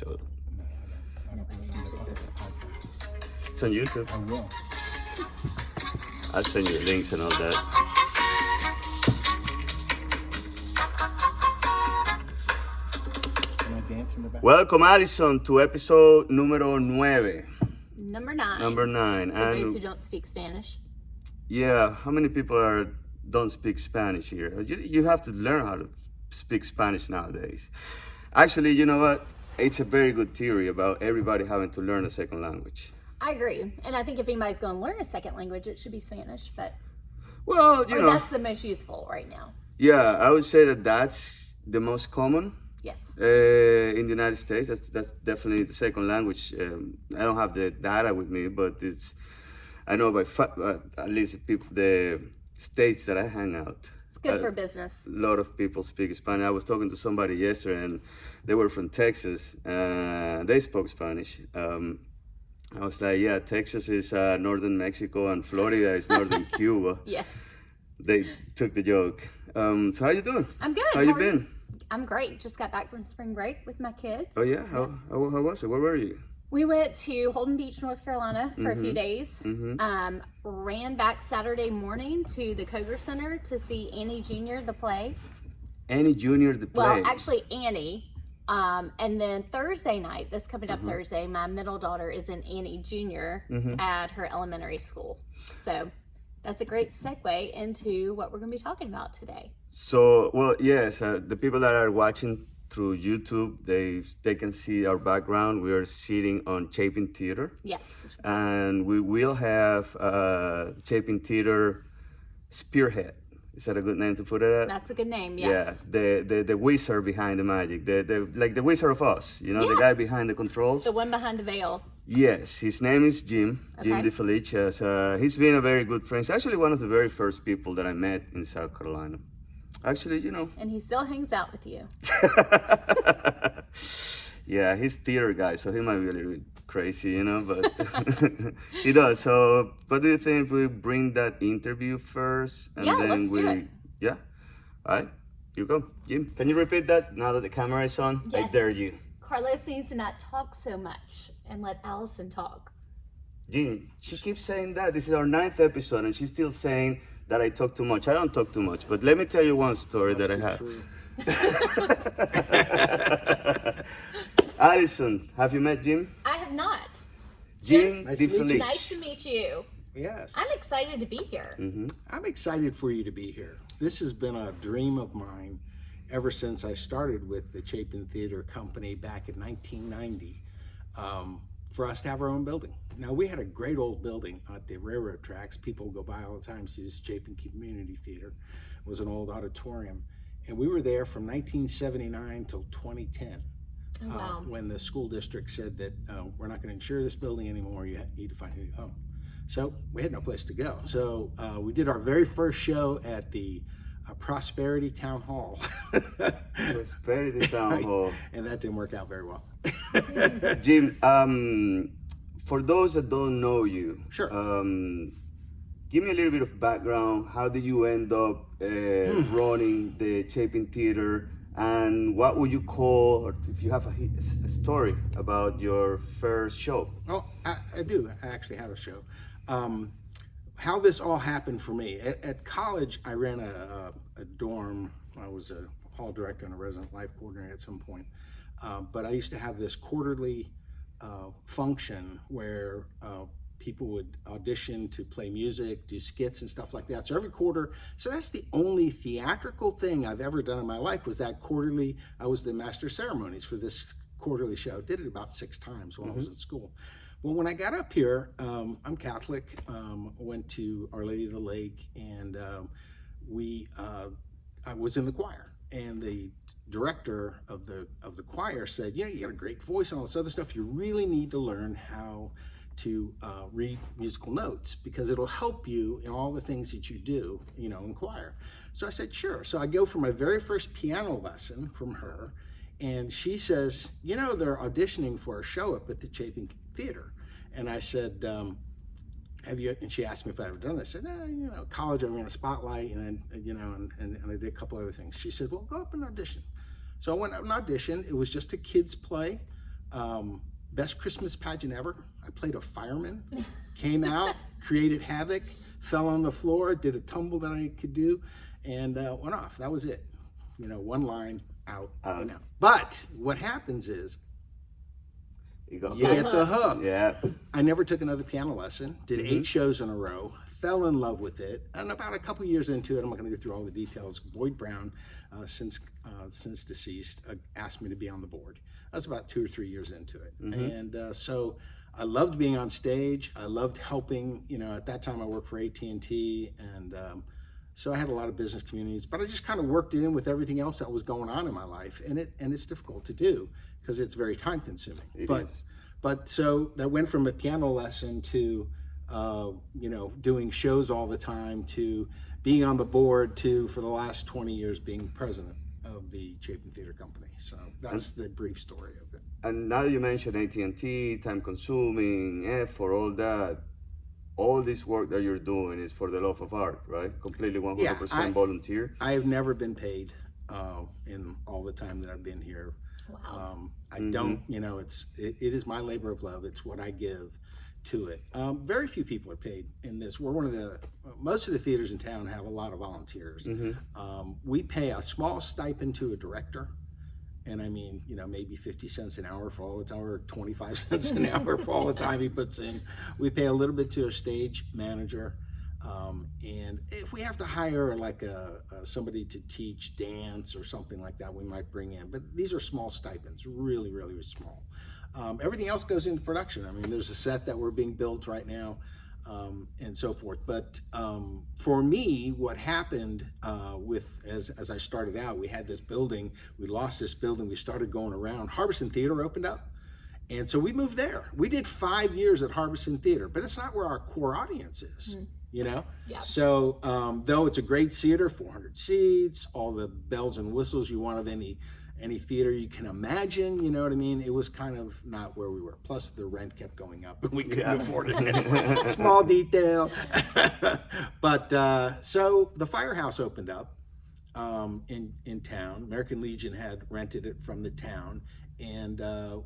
Showed. No, I don't listen to podcasts. It's on YouTube. I will. I'll send you links and all that. Can I dance in the back? Welcome, Allison, to episode número 9. Number 9. Number 9. For And those who don't speak Spanish. yeah, how many people don't speak Spanish here? You have to learn how to speak Spanish nowadays. Actually, you know what? It's a very good theory about everybody having to learn a second language. I agree. And I think if anybody's going to learn a second language, it should be Spanish. But Well, you know, that's the most useful right now. yeah, I would say that's the most common Yes. in the United States. That's definitely the second language. I don't have the data with me, but I know by at least the states that I hang out. It's good for business. A lot of people speak Spanish. I was talking to somebody yesterday, and they were from Texas. They spoke Spanish. I was like, yeah, Texas is northern Mexico, and Florida is northern Cuba. Yes. They took the joke. So how you doing? I'm good. How you been? I'm great. Just got back from spring break with my kids. Oh yeah? How was it? Where were you? We went to Holden Beach, North Carolina for a few days. Mm-hmm. Ran back Saturday morning to the Koger Center to see Annie Jr., the play. Annie Jr. the play. Well, actually Annie. And then Thursday night, this coming up Thursday, my middle daughter is in Annie Jr. At her elementary school. So that's a great segue into what we're going to be talking about today. So, well, yes, the people that are watching through YouTube, they can see our background. We are sitting on Chapin Theatre. Yes. And we will have Chapin Theatre Spearhead. Is that a good name to put it at? That's a good name, yes. Yeah, the wizard behind the magic, like the Wizard of Oz, you know, the guy behind the controls. The one behind the veil. Yes, his name is Jim DeFelice. He's been a very good friend. He's actually one of the very first people that I met in South Carolina. Actually, you know. And he still hangs out with you. Yeah, he's theater guy, so he might be a little bit crazy, you know, but he does. So, what do you think if we bring that interview first? And Yeah, then let's do it. Yeah? All right, here you go. Jim, can you repeat that now that the camera is on? I Yes. dare you. Carlos needs to not talk so much and let Allison talk. Jim, she keeps saying that. This is our 9th episode, and she's still saying that I talk too much. I don't talk too much, but let me tell you one story that I have. Allison, have you met Jim? I have not. Jim Nice to meet you. DeFelice. Nice to meet you. Yes. I'm excited to be here. I'm excited for you to be here. This has been a dream of mine ever since I started with the Chapin Theatre Company back in 1990, for us to have our own building. Now, we had a great old building at the railroad tracks. People go by all the time, see this Chapin Community Theater. It was an old auditorium. And we were there from 1979 till 2010. Oh, wow. When the school district said that we're not going to insure this building anymore, you need to find a new home. So we had no place to go. So we did our very first show at the Prosperity Town Hall. Prosperity Town Hall. And that didn't work out very well. Jim, for those that don't know you, Sure. Give me a little bit of background. How did you end up running the Chapin Theatre? And what would you call, or if you have a story about your first show? Oh, I do. I actually have a show. How this all happened for me. At college, I ran a dorm. I was a hall director and a resident life coordinator at some point. But I used to have this quarterly function where people would audition to play music, do skits and stuff like that. So every quarter, so that's the only theatrical thing I've ever done in my life was that quarterly. I was the master of ceremonies for this quarterly show. Did it about 6 times while I was at school. Well, when I got up here, I'm Catholic, went to Our Lady of the Lake, and I was in the choir. And the director of the choir said, you got a great voice and all this other stuff. You really need to learn how to read musical notes because it'll help you in all the things that you do, in choir. So I said, sure. So I go for my very first piano lesson from her, and she says, they're auditioning for a show up at the Chapin Theatre. And I said, have you, and she asked me if I'd ever done this. I said, college, I ran a spotlight, and I did a couple other things. She said, well, go up and audition. So I went up and auditioned. It was just a kid's play. Best Christmas pageant ever. I played a fireman, came out, created havoc, fell on the floor, did a tumble that I could do, and went off. That was it. You know, one line, out, and out. But what happens is, you get the hook. Yeah. I never took another piano lesson, did 8 shows in a row, fell in love with it, and about a couple years into it, I'm not going to go through all the details, Boyd Brown, since deceased, asked me to be on the board. I was about 2 or 3 years into it. And so I loved being on stage. I loved helping. You know, at that time I worked for AT&T, and so I had a lot of business communities, but I just kind of worked it in with everything else that was going on in my life, and it's difficult to do because it's very time consuming. But so that went from a piano lesson to you know, doing shows all the time, to being on the board, to for the last 20 years being president of the Chapin Theatre Company. So that's the brief story of it. And now you mentioned AT&T, time consuming, effort, all that. All this work that you're doing is for the love of art, right? Completely 100% volunteer. I have never been paid in all the time that I've been here. Wow. I don't, you know, it is my labor of love. It's what I give to it. Very few people are paid in this. We're one of the, most of the theaters in town have a lot of volunteers. We pay a small stipend to a director. And I mean, you know, maybe 50 cents an hour for all the time, or 25 cents an hour for all the time he puts in. We pay a little bit to a stage manager. And if we have to hire like somebody to teach dance or something like that, we might bring in. But these are small stipends, really, really small. Everything else goes into production. I mean, there's a set that we're being built right now, and so forth. But for me, what happened as I started out, we had this building, we lost this building, we started going around. Harbison Theater opened up, and so we moved there. We did 5 years at Harbison Theater, but it's not where our core audience is. You know, so though it's a great theater, 400 seats, all the bells and whistles you want of any theater you can imagine, you know what I mean? It was kind of not where we were. Plus the rent kept going up and we couldn't afford it anymore. Small detail. But so the Firehouse opened up in town. American Legion had rented it from the town, and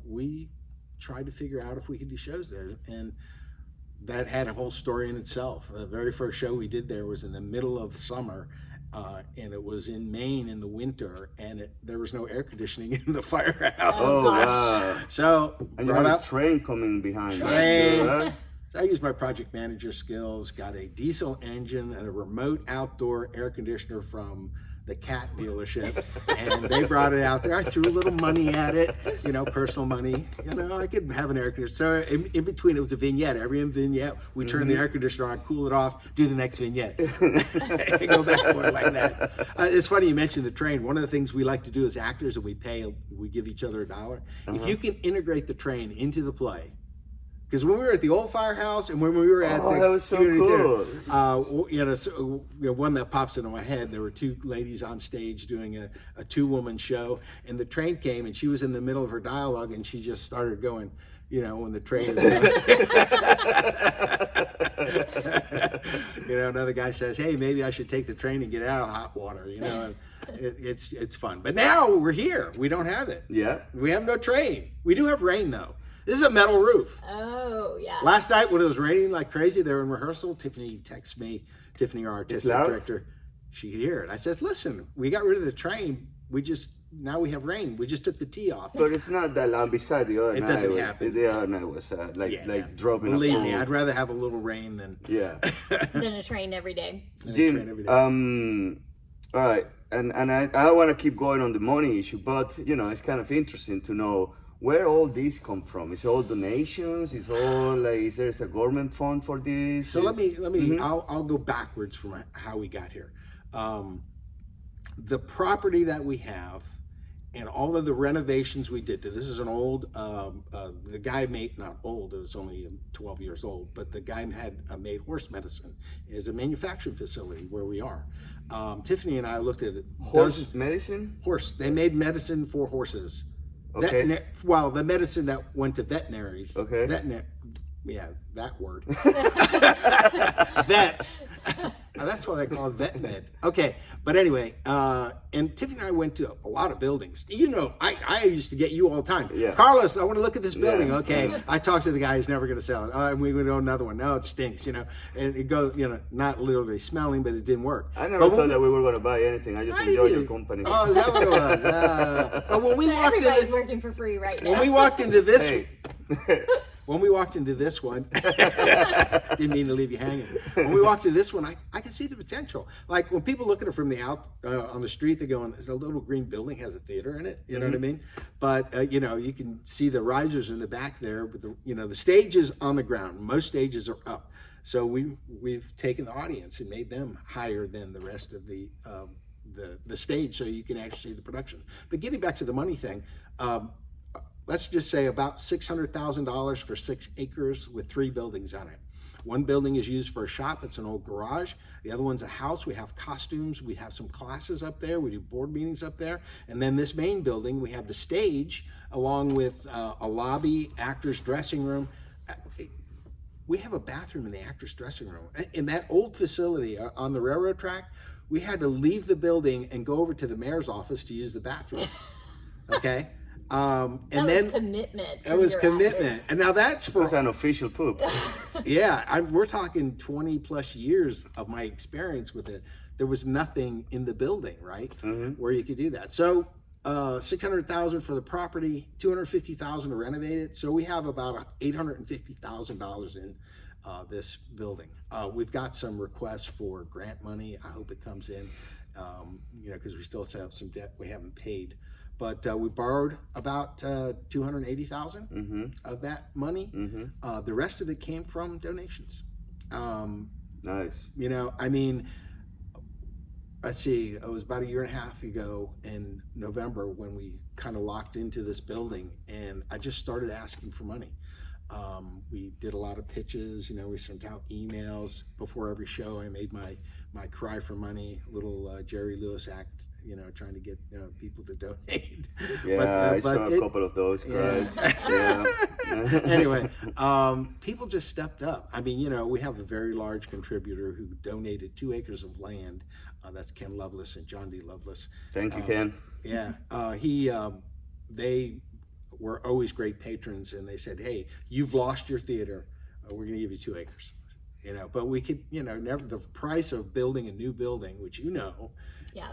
we tried to figure out if we could do shows there. And that had a whole story in itself. The very first show we did there was in the middle of summer, and it was in Maine in the winter, and there was no air conditioning in the Firehouse. Oh, wow. So and you had a train coming behind. Train. Right? So I used my project manager skills, got a diesel engine and a remote outdoor air conditioner from the cat dealership, and they brought it out there. I threw a little money at it, you know, personal money. You know, I could have an air conditioner. So in between, it was a vignette. Every vignette, we turn the air conditioner on, cool it off, do the next vignette. Go back and forth like that. It's funny you mentioned the train. One of the things we like to do as actors, that we give each other $1. If you can integrate the train into the play, because when we were at the old Firehouse and when we were at the that was so community cool. theater, you know, so, one that pops into my head, there were 2 ladies on stage doing a 2-woman show, and the train came and she was in the middle of her dialogue and she just started going, you know, when the train is going. You know, another guy says, hey, maybe I should take the train and get out of hot water, you know. It's fun. But now we're here. We don't have it. Yeah. We have no train. We do have rain, though. This is a metal roof. Oh, yeah. Last night when it was raining like crazy, they were in rehearsal. Tiffany texts me, Tiffany, our artistic director, she could hear it. I said, listen, we got rid of the train. Now we have rain. We just took the T off. But it's not that loud. Beside the other night, it doesn't happen. The other night was like dropping. Believe me, I'd rather have a little rain than than a train every day. Jim, all right, and I want to keep going on the money issue, but you know, it's kind of interesting to know where all these come from. Is it all donations? Is all like, is there a government fund for this? So let me. I'll go backwards from how we got here. The property that we have and all of the renovations we did to this is an old. The guy made, not old. It was only 12 years old, but the guy had made horse medicine. It is a manufacturing facility where we are. Tiffany and I looked at it. Horse medicine. Horse. They made medicine for horses. Okay. Well, the medicine that went to veterinaries. Okay. Yeah, that word. Vets. That's why they call it vet med. Okay, but anyway, and Tiffany and I went to a lot of buildings. You know, I used to get you all the time. Yeah. Carlos, I want to look at this building. Yeah. Okay, I talked to the guy who's never going to sell it. And we would go another one. No, it stinks. You know, and it goes. You know, not literally smelling, but it didn't work. I never thought that we were going to buy anything. I just enjoyed your company. Oh, is that what it was? But when we So walked everybody's in, working for free right now. when we walked into this. Hey. When we walked into this one, didn't mean to leave you hanging. When we walked into this one, I could see the potential. Like when people look at it from the out on the street, they're going, "Is a little green building has a theater in it?" You know what I mean? But you know, you can see the risers in the back there. But the stage is on the ground. Most stages are up. So we've taken the audience and made them higher than the rest of the stage, so you can actually see the production. But getting back to the money thing. Let's just say about $600,000 for 6 acres with 3 buildings on it. One building is used for a shop. It's an old garage. The other one's a house. We have costumes. We have some classes up there. We do board meetings up there. And then this main building, we have the stage along with a lobby, actor's dressing room. We have a bathroom in the actor's dressing room. In that old facility on the railroad track, we had to leave the building and go over to the mayor's office to use the bathroom. Okay? And then commitment. It was commitment. Actors. And now that's for It's an official poop. yeah, we're talking 20 plus years of my experience with it. There was nothing in the building, right, where you could do that. So $600,000 for the property, $250,000 to renovate it. So we have about $850,000 in this building. We've got some requests for grant money. I hope it comes in, because we still have some debt we haven't paid. But we borrowed about $280,000 of that money. The rest of it came from donations. Nice. You know, I mean, let's see, it was about a year and a half ago in November when we kind of locked into this building, and I just started asking for money. We did a lot of pitches, we sent out emails before every show. I made my cry for money, little Jerry Lewis act, trying to get people to donate. Yeah, I saw a couple of those cries. Yeah. Anyway, people just stepped up. I mean, we have a very large contributor who donated 2 acres of land. That's Ken Lovelace and John D. Lovelace. Thank you, Ken. Yeah, they were always great patrons, and they said, "Hey, you've lost your theater. We're going to give you 2 acres." But we could, never. The price of building a new building, which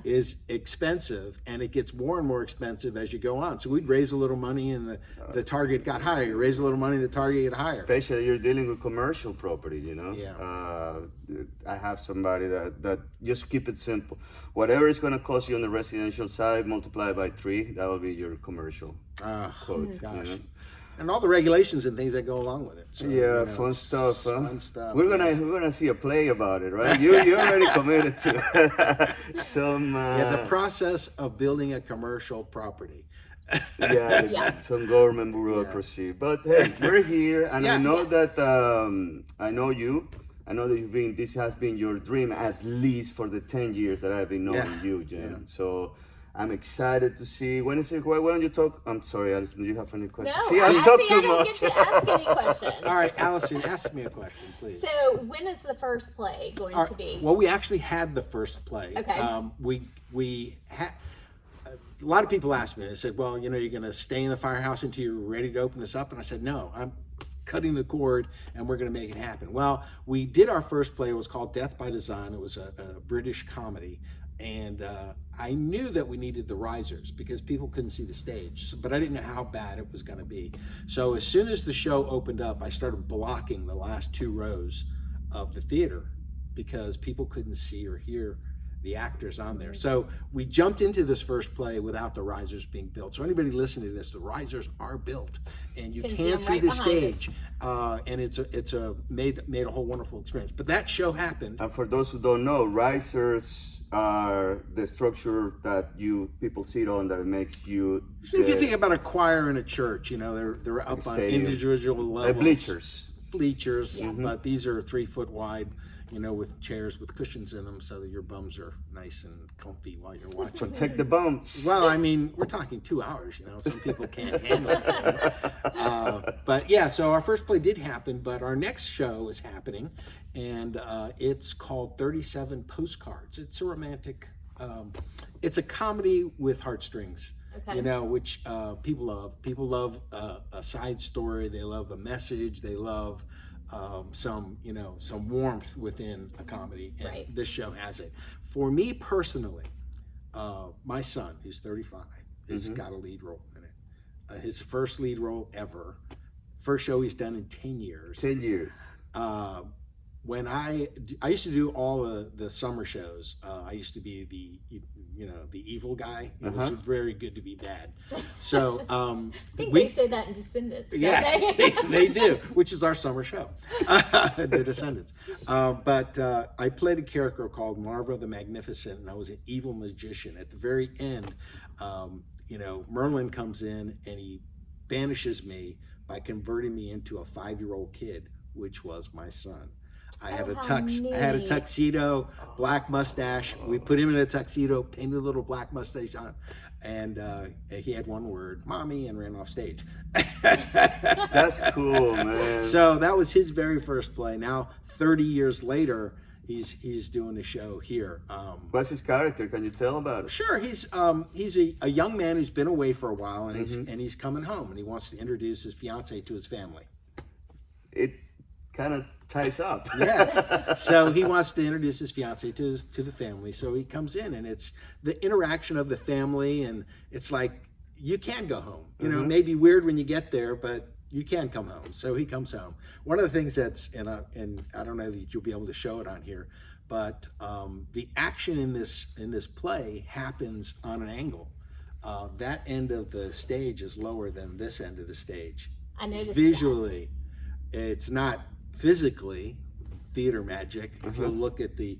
is expensive, and it gets more and more expensive as you go on. So we'd raise a little money, and the target got higher. Raise a little money, the target got higher. Especially you're dealing with commercial property, Yeah. I have somebody that just keep it simple. Whatever it's going to cost you on the residential side, multiply by 3. That will be your commercial quote. Gosh. And all the regulations and things that go along with it. So, Yeah, fun stuff. Huh? Fun stuff. We're gonna see a play about it, right? You already committed to some. The process of building a commercial property. Some government bureaucracy. Yeah. But hey, we're here, and I know Yes. that I know you. I know that this has been your dream at least for the 10 years that I've been knowing you, Jen. Yeah. So I'm excited to see. Why don't you talk? I'm sorry, Allison, do you have any questions? No, See, I talk too I don't much. get to ask any questions. All right, Allison, ask me a question, please. So when is the first play going to be? Well, we actually had the first play. Okay. We had. A lot of people asked me. They said, "Well, you're going to stay in the firehouse until you're ready to open this up." And I said, "No, I'm cutting the cord, and we're going to make it happen." Well, we did our first play. It was called Death by Design. It was a British comedy. And I knew that we needed the risers because people couldn't see the stage, but I didn't know how bad it was going to be. So as soon as the show opened up, I started blocking the last 2 rows of the theater because people couldn't see or hear the actors on there. So we jumped into this first play without the risers being built. So anybody listening to this, the risers are built, and you can't see the stage. And it's made a whole wonderful experience. But that show happened. And for those who don't know, risers are the structure that people sit on that makes you. If you think about a choir in a church, they're up on individual levels. Bleachers, but these are 3 foot wide, with chairs with cushions in them so that your bums are nice and comfy while you're watching. Protect the bumps. Well, I mean, we're talking 2 hours, some people can't handle it. But yeah, so our first play did happen, but our next show is happening, and it's called 37 Postcards. It's a romantic, it's a comedy with heartstrings, Okay. you know, which people love. People love a side story. They love a message. They love some, you know, some warmth within a comedy, and Right. this show has it. For me personally, my son, who's 35, has got a lead role in it. His first lead role ever. First show he's done in 10 years. 10 years. When I used to do all the summer shows. I used to be the evil guy. It was very good to be bad. So I think they say that in Descendants. yes, Don't they? they do, which is our summer show, The Descendants. But I played a character called Marva the Magnificent, and I was an evil magician. At the very end, you know, Merlin comes in and he banishes me by converting me into a 5-year-old kid, which was my son. I had a how I had a neat. tuxedo, black mustache. We put him in a tuxedo, painted a little black mustache on, and he had one word, "mommy," and ran off stage. That's cool, man. So that was his very first play. Now, 30 years later, he's doing a show here. What's his character? Can you tell about it? Sure, he's a young man who's been away for a while, and he's coming home, and he wants to introduce his fiancee to his family. It kind of ties up. Yeah. So he wants to introduce his fiancee to the family. So he comes in, and it's the interaction of the family, and it's like, you can go home. You know, it may be weird when you get there, but you can come home. So he comes home. One of the things that's, and I don't know that you'll be able to show it on here, but the action in this play happens on an angle. That end of the stage is lower than this end of the stage. I noticed Visually, it's not physically theater magic. If you look at the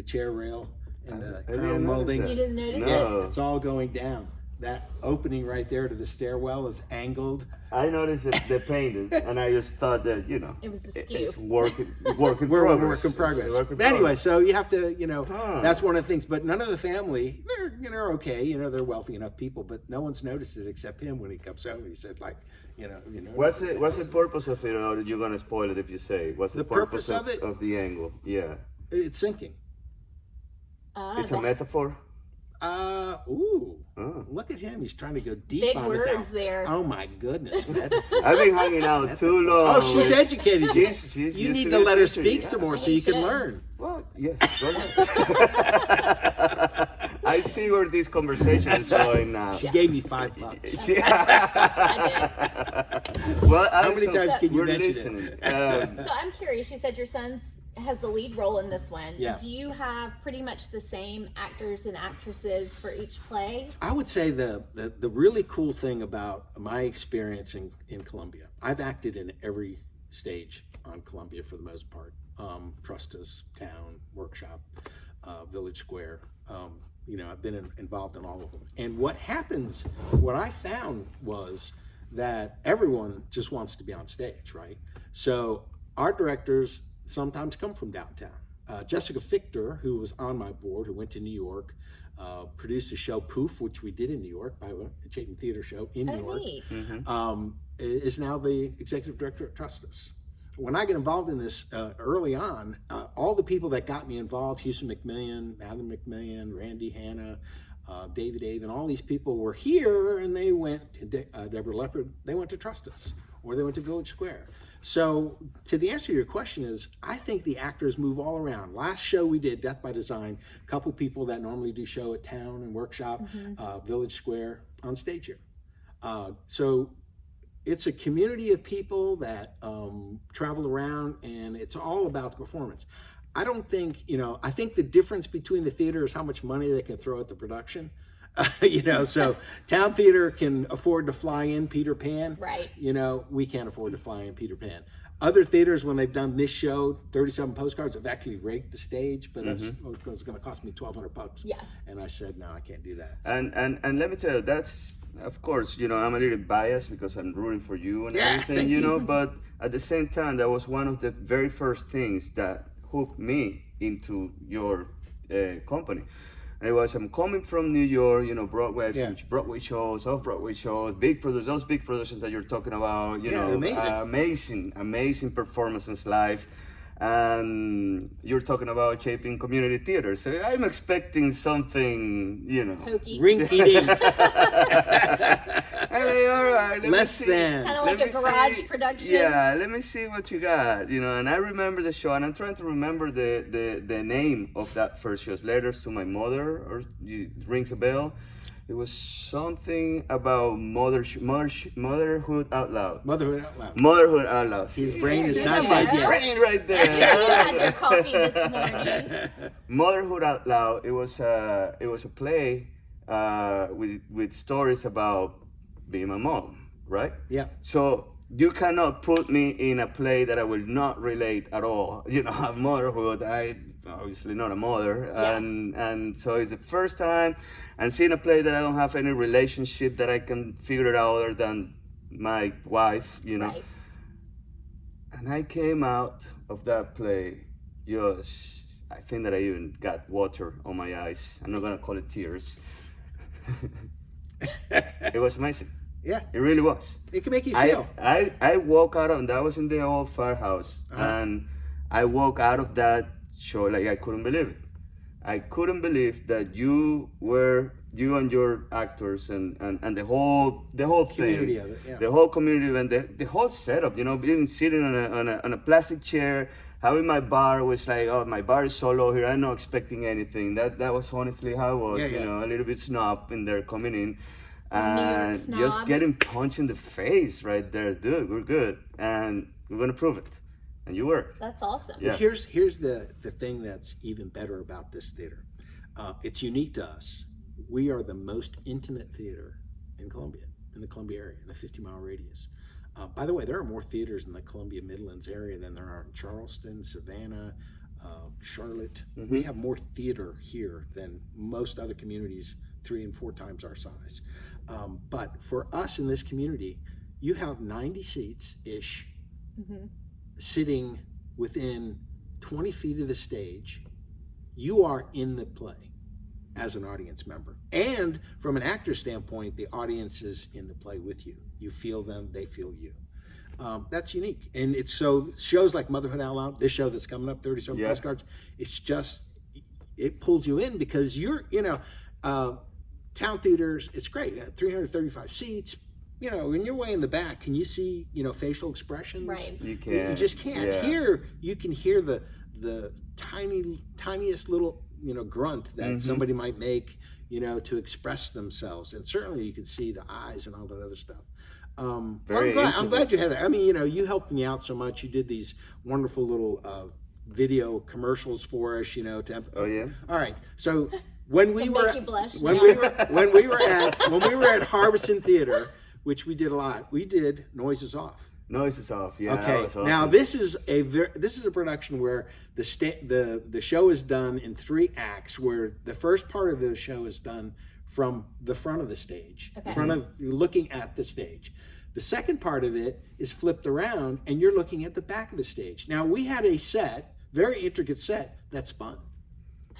chair rail and the I didn't crown notice molding, that. You didn't notice No. it's all going down. That opening right there to the stairwell is angled. I noticed the paintings, and I just thought that, you know, It was a it's skew. work in We're progress. work in progress. Work in But anyway, progress. so you have to, you know, Huh. that's one of the things. But none of the family, they're okay. You know, they're wealthy enough people, but no one's noticed it except him when he comes home. He said, like, you know. What's the purpose of it, or are you gonna spoil it if you say? What's the purpose of it? of the angle? Yeah, It's sinking. it's a metaphor. Ooh. Oh. Look at him. He's trying to go deep Big on his words house. there. Oh my goodness. I've been hanging out too long. Oh, she's with- educated. She's you used need to to the let her teacher, speak yeah. some more so You you can should. learn. Well, yes, go ahead. I see where this conversation is going now. She gave me $5. I Well, How many times can you we're mention it? listening. did. So I'm curious. You said your son has the lead role in this one. Yeah. Do you have pretty much the same actors and actresses for each play? I would say the really cool thing about my experience in Columbia, I've acted in every stage on Columbia for the most part. Trust Us, Town, Workshop, Village Square. You know, I've been involved in all of them. And what I found was that everyone just wants to be on stage, right? So art directors sometimes come from downtown. Jessica Fichter, who was on my board, who went to New York, produced a show, Poof, which we did in New York, by the way, a Chapin Theatre show in New York, Neat. is now the executive director at Trust Us. When I get involved in this early on, all the people that got me involved, Houston McMillian, Madeline McMillian, Randy Hanna, David Avon, all these people were here, and they went to Deborah Leopard, they went to Trust Us, or they went to Village Square. So to the answer to your question is, I think the actors move all around. Last show we did, Death by Design, a couple people that normally do show at Town and Workshop, Village Square, on stage here. So it's a community of people that travel around, and it's all about the performance. I don't think, I think the difference between the theater is how much money they can throw at the production. So Town Theater can afford to fly in Peter Pan. Right. We can't afford to fly in Peter Pan. Other theaters, when they've done this show, 37 postcards, have actually raked the stage, but that's it's going to cost me $1,200. Yeah. And I said, no, I can't do that. And let me tell you, that's, of course, I'm a little biased because I'm rooting for you and Yeah, everything, thank you. but at the same time, that was one of the very first things that hooked me into your company. And it was, I'm coming from New York, you know, Broadway, Yeah. huge Broadway shows, off-Broadway shows, those big productions that you're talking about, you know, amazing performances live. And you're talking about Chapin Community Theater. So I'm expecting something, you know. Hokey. Rinky-dink. I'm like, all right, let Less me see. than. Kind of like Let a me garage see. production. Yeah, let me see what you got, you know. And I remember the show, and I'm trying to remember the name of that first show. Letters to My Mother, or it rings a bell. It was something about motherhood out loud. Motherhood Out Loud. Motherhood out loud. His brain is There not you dead go. yet. Brain right You had your there. coffee this morning. Motherhood Out Loud. It was a play with stories about being a mom, right? Yeah. So you cannot put me in a play that I will not relate at all. You know, motherhood. I obviously not a mother, Yeah. and so it's the first time, and seeing a play that I don't have any relationship that I can figure it out other than my wife. You know, Right. and I came out of that play just. I think that I even got water on my eyes. I'm not gonna call it tears. It was amazing. Yeah. It really was. It can make you feel. I walk out of, and that was in the old firehouse, and I walk out of that show like I couldn't believe it. I couldn't believe that you and your actors and the whole thing, Community of it, yeah. the whole community and the whole setup. You know, being sitting on a plastic chair, having my bar was like, oh, my bar is so low here. I'm not expecting anything. That was honestly how I was. Yeah, you yeah. know, a little bit snob in there coming in. New York And snob. just getting punched in the face right there, dude. We're good, and we're gonna prove it. And you were. That's awesome. Yeah. Here's the thing that's even better about this theater. It's unique to us. We are the most intimate theater in Columbia, in the Columbia area, in the 50-mile radius. By the way, there are more theaters in the Columbia Midlands area than there are in Charleston, Savannah, Charlotte. We have more theater here than most other communities, 3 and 4 times our size. But for us in this community, you have 90 seats-ish sitting within 20 feet of the stage. You are in the play as an audience member. And from an actor standpoint, the audience is in the play with you. You feel them, they feel you. That's unique. And it's so, shows like Motherhood Out Loud, this show that's coming up, 37 Yeah. Postcards, it's just, it pulls you in because you're, you know, town theaters, it's great, 335 seats, you know, when you're way in the back, can you see, you know, facial expressions? Right. You You can. just can't. Yeah. Here, you can hear the tiniest little, you know, grunt that somebody might make, you know, to express themselves. And certainly you can see the eyes and all that other stuff. Well, Very I'm glad intimate. you had that. I mean, you know, you helped me out so much. You did these wonderful little video commercials for us, you know. Oh yeah. All right. So when we It'll were make you blush when now. we were at Harbison Theater, which we did a lot, we did Noises Off. Noise is off. Yeah. that Okay. was awesome. Now this is a production where the show is done in 3 acts, where the first part of the show is done from the front of the stage, Okay. front of looking at the stage. The second part of it is flipped around, and you're looking at the back of the stage. Now we had a set, very intricate set that spun.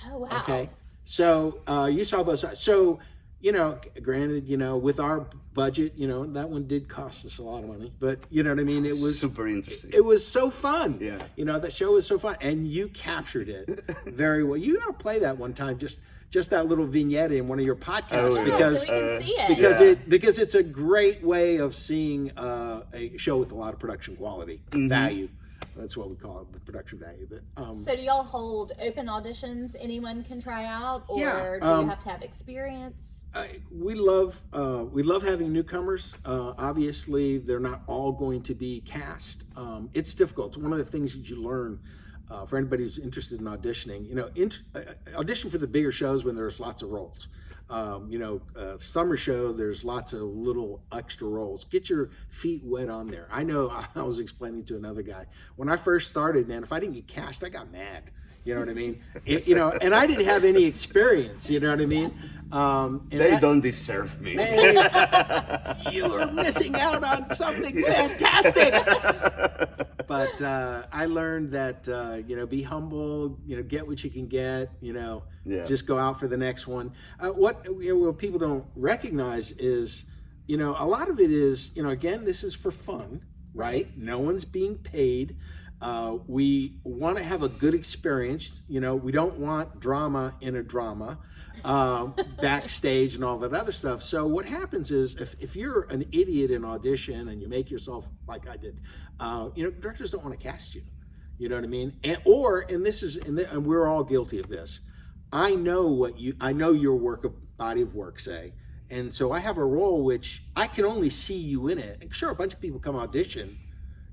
Oh wow. Okay. So you saw both sides. So, you know, granted, you know, with our budget, you know, that one did cost us a lot of money, but you know what I mean? It was super interesting. It was so fun. Yeah. You know, that show was so fun, and you captured it very well. You got to play that one time, just that little vignette in one of your podcasts, Oh, yeah. because so we can see it. Yeah. because it's a great way of seeing a show with a lot of production quality value. That's what we call it, the production value. But So do y'all hold open auditions anyone can try out, or Yeah, do you have to have experience? we love having newcomers. Obviously, they're not all going to be cast. It's difficult. One of the things that you learn for anybody who's interested in auditioning, you know, audition for the bigger shows when there's lots of roles. You know, summer show, there's lots of little extra roles. Get your feet wet on there. I know I was explaining to another guy, when I first started, man, if I didn't get cast, I got mad. You know what I mean? You know, and I didn't have any experience, you know what I mean? And They don't deserve me. you are missing out on something fantastic. But I learned that be humble, get what you can get, just go out for the next one. What people don't recognize is, a lot of it is, again, this is for fun, right? No one's being paid. We want to have a good experience. We don't want drama in a drama, backstage and all that other stuff. So what happens is if you're an idiot in audition and you make yourself like I did, directors don't want to cast you. You know what I mean? And we're all guilty of this. I know your body of work, say. And so I have a role which I can only see you in it. And sure, a bunch of people come audition,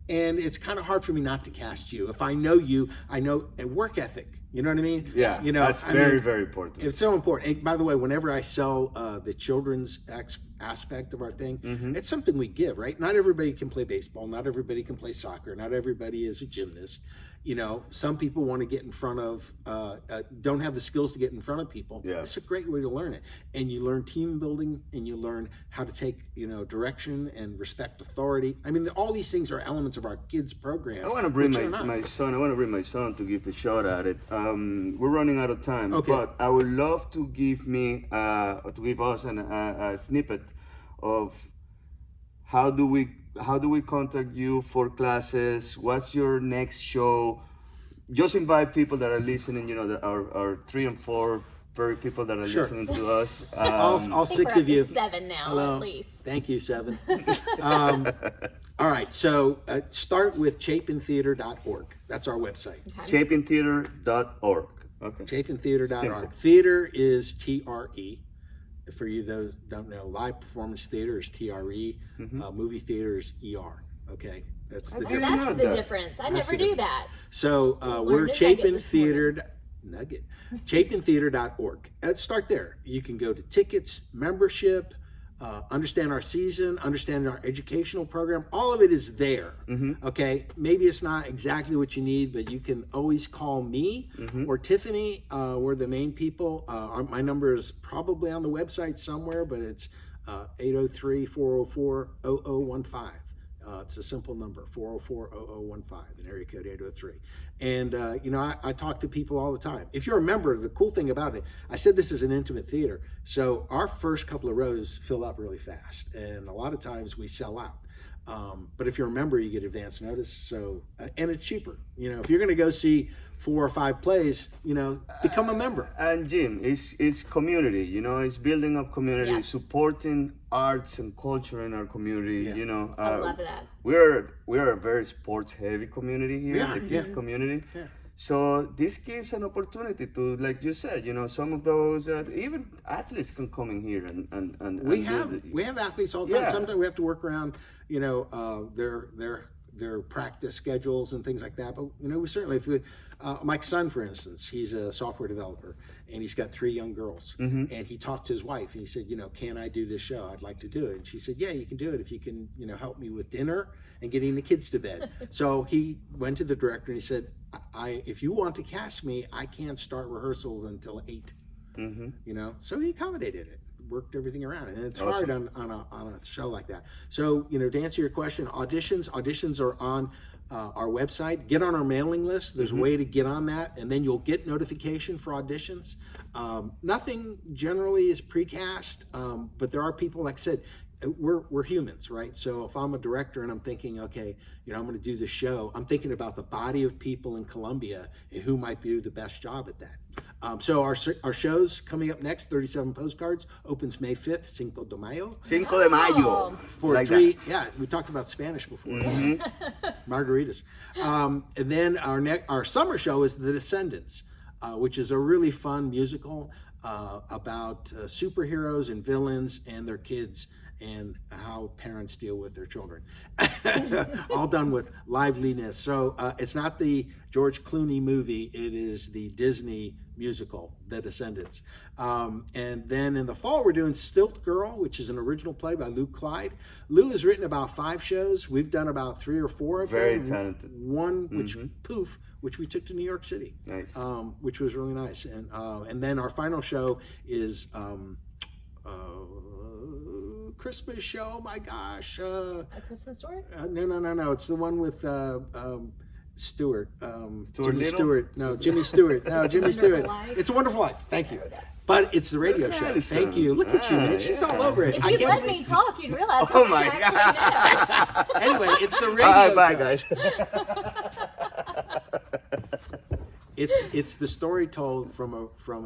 and it's kind of hard for me not to cast you. If I know you, I know a work ethic. You know what I mean? Yeah, that's very important. It's so important. And by the way, whenever I sell the children's aspect of our thing, it's something we give, right? Not everybody can play baseball. Not everybody can play soccer. Not everybody is a gymnast. Some people want to get in front of, don't have the skills to get in front of people. Yeah. It's a great way to learn it. And you learn team building, and you learn how to take, direction and respect authority. I mean, all these things are elements of our kids' program. I want to bring my son to give the shot at it. We're running out of time, but I would love to give us a snippet of how do we contact you for classes? What's your next show? Just invite people that are listening, that are 3 and 4 very people that are listening to us. All 6 of you. 7 now, hello. at least. Thank you, 7. All right, so start with chapintheater.org. That's our website. Okay. Chapintheater.org. Okay. Chapintheater.org. Simple. Theater is TRE. For you those don't know, live performance theater is TRE. Movie theater is ER. Okay, that's the difference. That's the difference. I never knew that. So we're Chapin Theater Nugget. Chapintheater.org. Let's start there. You can go to tickets, membership, understand our season, understand our educational program. All of it is there. Okay, maybe it's not exactly what you need, but you can always call me or Tiffany. We're the main people. My number is probably on the website somewhere, but it's 803-404-0015. It's a simple number, 404-0015, in area code 803. And, I talk to people all the time. If you're a member, the cool thing about it, I said this is an intimate theater, so our first couple of rows fill up really fast, and a lot of times we sell out. But if you're a member, you get advance notice, so and it's cheaper. If you're going to go see 4 or 5 plays, become a member. And Jim, it's community, it's building up community, supporting arts and culture in our community, I love that. We're a very sports heavy community here, the kids community. Yeah. So this gives an opportunity to, like you said, some of those even athletes can come in here and we have athletes all the time. Yeah. Sometimes we have to work around, their practice schedules and things like that. But we certainly, my son, for instance, he's a software developer, and he's got 3 young girls. And he talked to his wife, and he said, can I do this show? I'd like to do it. And she said, yeah, you can do it if you can, help me with dinner and getting the kids to bed. So he went to the director and he said, if you want to cast me, I can't start rehearsals until 8. So he accommodated it, worked everything around it, and it's hard on a show like that. So to answer your question, auditions are on our website. Get on our mailing list. There's a way to get on that, and then you'll get notification for auditions. Nothing generally is precast, but there are people, like I said, we're humans, right? So if I'm a director and I'm thinking, okay, I'm going to do this show, I'm thinking about the body of people in Columbia and who might do the best job at that. So our shows coming up next, 37 Postcards, opens May 5th, Cinco de Mayo. Cinco de Mayo. For like 3, we talked about Spanish before. Margaritas. And then our summer show is The Descendants, which is a really fun musical about superheroes and villains and their kids and how parents deal with their children. All done with liveliness. So it's not the George Clooney movie, it is the Disney musical, The Descendants. And then in the fall, we're doing Stilt Girl, which is an original play by Lou Clyde. Lou has written about 5 shows. We've done about 3 or 4 of them. Very talented. One, which Poof, which we took to New York City. Nice. Which was really nice. And then our final show is Christmas show. My gosh. A Christmas Story? No. It's the one with Stewart. Jimmy Little? Stewart. No, Jimmy Stewart. No, Jimmy Wonderful Stewart. Life? It's a Wonderful Life. Thank you. But it's the radio show. Allison. Thank you. Look at you, man. She's all over it. If I you'd can't let me talk, you'd realize how Oh much my I actually know. Anyway, it's the radio All right, show. bye, guys. It's the story told from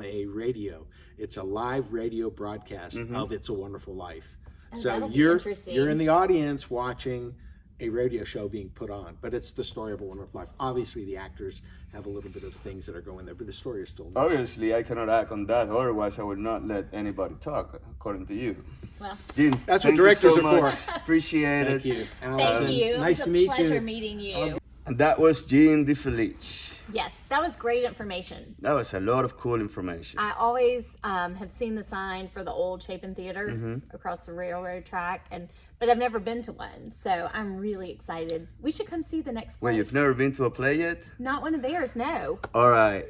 a radio. It's a live radio broadcast of It's a Wonderful Life. Oh, So that'll be you're interesting. in the audience watching a radio show being put on, but it's the story of a wonderful life. Obviously, the actors have a little bit of things that are going there, but the story is still. Obviously, I cannot act on that. Otherwise, I would not let anybody talk, according to you. Well, Jim, That's what thank you directors so are much. for. Appreciate Thank it. you, Allison. thank you. Nice It to was a meet pleasure you. meeting you. And that was Jim DeFelice. Yes, that was great information. That was a lot of cool information. I always have seen the sign for the old Chapin Theater Mm-hmm. across the railroad track, but I've never been to one, so I'm really excited. We should come see the next Well, play. you've never been to a play yet? Not one of theirs, no. All right.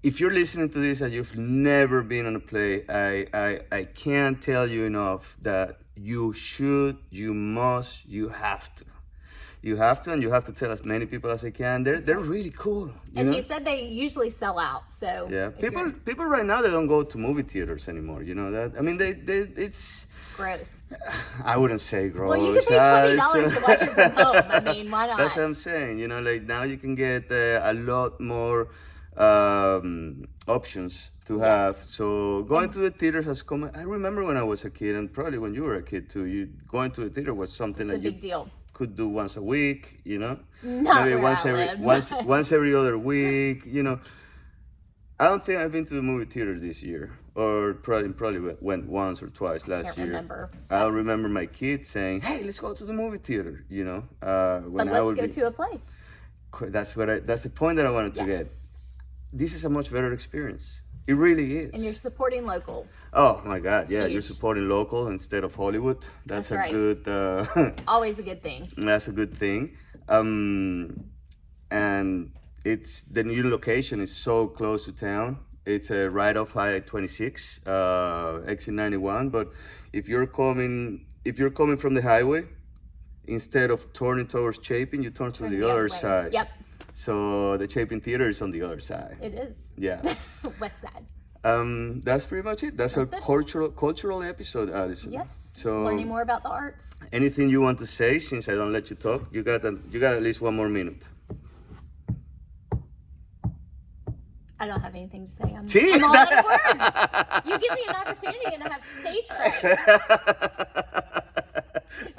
If you're listening to this and you've never been on a play, I can't tell you enough that you should, you must, you have to. You have to, and you have to tell as many people as I can. They're really cool. You And know? he said they usually sell out, so Yeah, if you're people right now, they don't go to movie theaters anymore. You know that? I mean, it's. gross. I wouldn't say gross. Well, you could pay $20 to watch it from home. I mean, why not? That's what I'm saying. You know, like now you can get a lot more options to have. So going to the theater has come. I remember when I was a kid, and probably when you were a kid too. You going to the theater was something It's a that you big deal. could do once a week. You know, Not maybe where once I every live, once but- once every other week. You know. I don't think I've been to the movie theater this year, or probably went once or twice last Can't year. remember. I remember my kids saying, "Hey, let's go to the movie theater." You know, when But I let's would go be, to a play. That's the point that I wanted to get. Yes. This is a much better experience. It really is. And you're supporting local. Oh my God! It's Yeah, you're huge. supporting local instead of Hollywood. That's That's a right. good. Always a good thing. That's a good thing. And it's the new location is so close to town. It's a right off I-26, exit 91. But if you're coming from the highway, instead of turning towards Chapin, you turn to Turn the the other way. side. Yep, So the Chapin Theater is on the other side. it is. Yeah. West side. That's pretty much it. That's That's a it. cultural episode, Allison. Yes. So Learning more about the arts. anything you want to say, since I don't let you talk, you got at least one more minute. I don't have anything to say. See? I'm all out of words. You give me an opportunity and I have stage fright.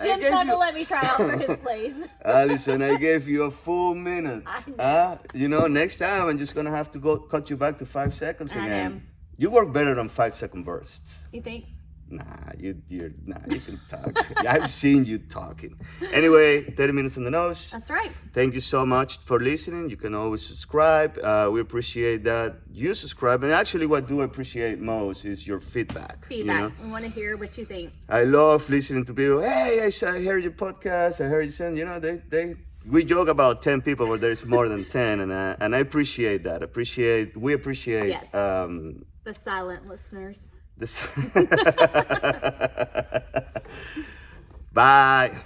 Jim's gave not you- gonna let me try out for his place. Allison, I gave you a full minute. I know. Next time I'm just gonna have to cut you back to 5 seconds I again. know. You work better than 5-second bursts. You think? Nah, you can talk. I've seen you talking. Anyway, 30 minutes on the nose. That's right. Thank you so much for listening. You can always subscribe. We appreciate that you subscribe. And actually, what do I appreciate most is your feedback. Feedback. You know? We want to hear what you think. I love listening to people. Hey, I heard your podcast. I heard you saying, we joke about 10 people, but there's more than 10, and I appreciate that. We appreciate Yes. The silent listeners. this. Bye.